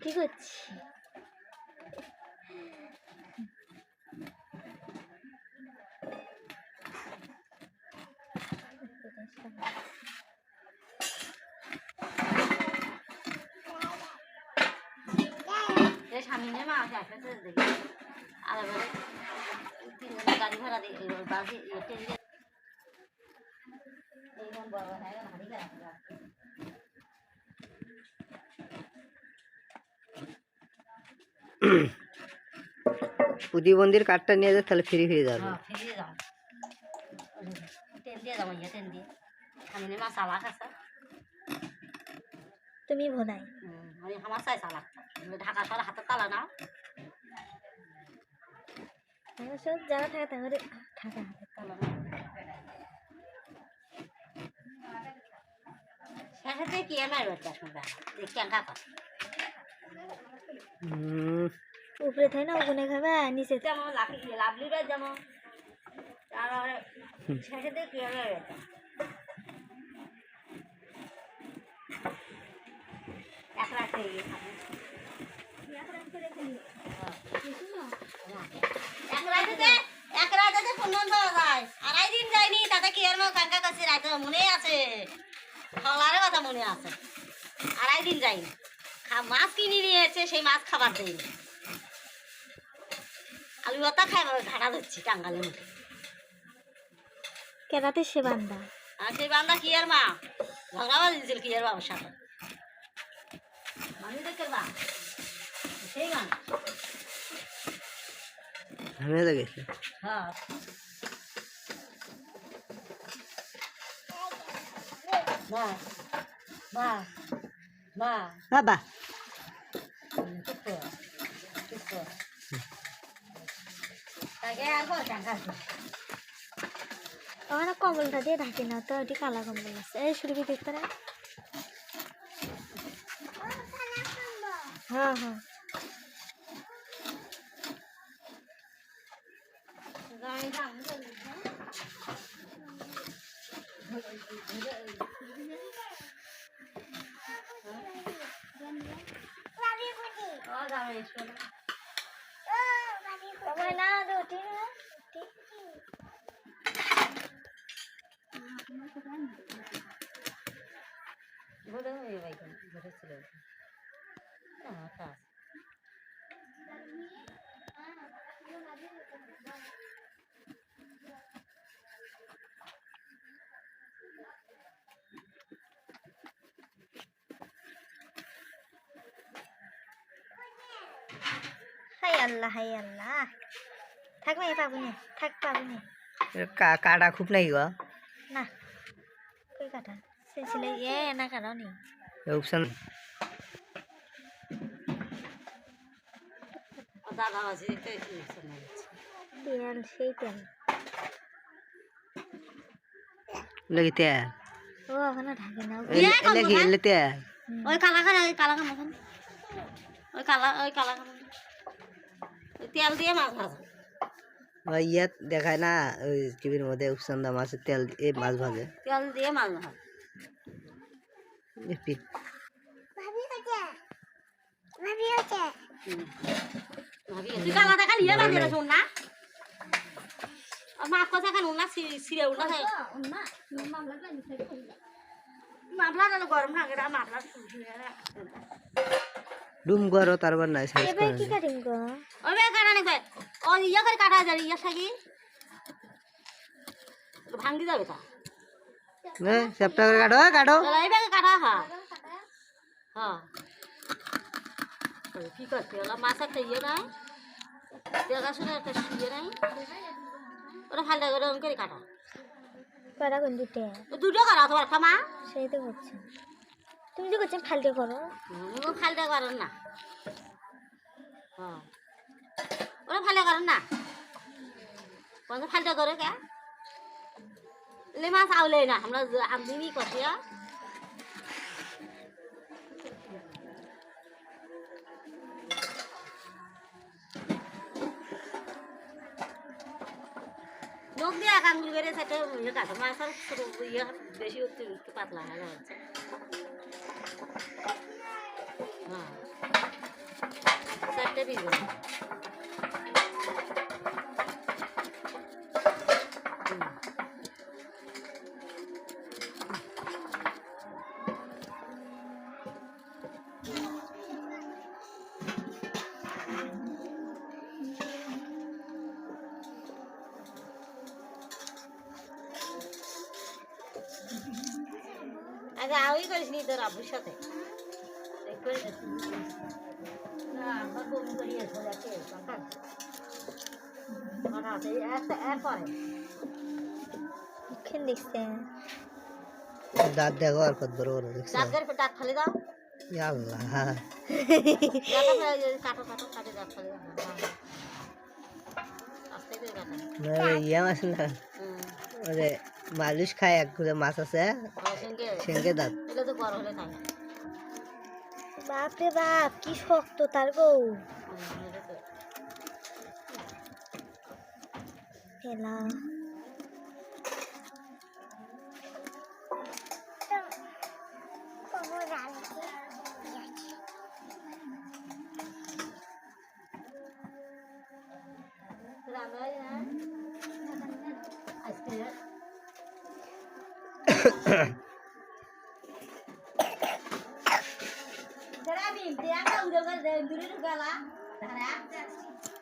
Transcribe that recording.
কি করছি? সামনে মা আসে দেখি আর তিনজনের গাড়ি ভাড়া দিয়ে বাসে বড় হ্যাঁ ভারী প্রতিবন্ধীর কার্ডটা নিয়ে যাও, তাহলে ফিরে যাবে। ফিরে যাও, ট্রেন দিয়ে যাবো, ট্রেন দিয়ে সামনে মা চালাক আছে। তুমি ভোনাই আমি আমার চাই চালাক ঢাকা শহরে হাতের তালা না সব যারা থাকে তাদের ঢাকা হাতের তালা শেষে কি এমাই রয়েছে শুনবে ক্যাঙ্কা করে উপরে থাকে না ওখানে খাবে নিচে যেমন লাভলি রয়েছে যেমন শেষে কি এমাই রয়েছে এক রাত এক রাতে ফোন পাওয়া যায়, আড়াই দিন যায়নি তাতে কি আর কাঙ্কা কাছে রাতে মনে আছে, খাওয়ার কথা মনে আছে, আড়াই দিন যায়নি। মাছ কিনে নিয়েছে, সেই মাছ খাবার দেয়নি, আলু ভর্তা খাই ঘাটা ধরছি টাঙ্গালের মুখে। কেনাতে সে বান্দা আর সেই বান্দা কি আর মা ঝগড়াবাজ দিয়েছিল কি আর বাবার সাথে মানুষ দেখে বা সেই গান ঝামেলা গেছে। হ্যাঁ মা মা মা বাবা আমার কম্বলটা দিয়ে ঢাকি না তো, ওটি কালা কম্বল আছে। এই শুরু দেখতে না, হ্যাঁ হ্যাঁ না ওটি না হাই আল্লাহ হাই আল্লাহ থাকবে পাবো না, থাক পাবো না। কাটা খুব নাই গো না কই কাটা সেছিলে এ না কাটা নেই অপশন দাদা আছে তেল, সেই তেল লাগি তেল ও ওখানে ঢাকে না লাগি এলে তেল ওই কালাখান ওই কালাখান ওই কালাখান তেল দিয়ে মাছ ভাজা ওই ইয়াত দেখায় না ওই টিভির মধ্যে উপসন্দা মাছের তেল এই মাছ ভাজে, তেল দিয়ে মাছ ভাজা তুই কালা দেখা নিয়ে বাজে শোন না মাছ কথা খান উন্না সিরে উন্না মামলা গরম থাকে না মামলা ডুম করো তারপর নাই সাইজ এবার কি কাটিং গো ওই বে কাটা নেবে ও ইয়া করে কাটা যায় ইয়া থাকি ভাঙ্গি যাবে তা এ সেপটা করে কাটো কাটো এই বে কাটা হ্যাঁ হ্যাঁ কি করতে ওলা মাছ একটা ইয়ে নাই দেখা শুনে একটা ইয়ে নাই ওরা ফালটা করে অঙ্ক করে কাটা করা কোন দুটো দুটো করা তোমার খামা সেই তো করছি, তুমি যে করছেন ফালতে করো ফালটা করেন না, হ্যাঁ ওরা ফালটা করেন না কোন ফালটা করে কে ले मास आवले ना हमरा आमदिनी कथिया लोग दिया काम करे सेटे ये काट मास शुरू ये बेसी उत्ते पातला है হ্যাঁ 4টে পিস দেবো আগে আউই করিস নি তোর আব্বুর সাথে করে না আমার বমি করিয়ে চলে কে সরকার মারা এই এরপরে মুখে দেখছে দাঁত দেখো আর কত বড় বড় দেখছো দাঁত করে দাঁত ফালি দাও ইয়া আল্লাহ দাঁত ফালি কাটো কাটো কাটে দাঁত ফালি দাও আস্তে করে কাটো না ইয়া মাছ না ওরে মালিশ খায় এক করে মাছ আছে সঙ্গে সেঙ্গে দাঁত এটা তো বড় হলে খায় বাপ রে বাপ কি শক্ত তার গো হেলা Será bien, te haga un lugar de duro, gala.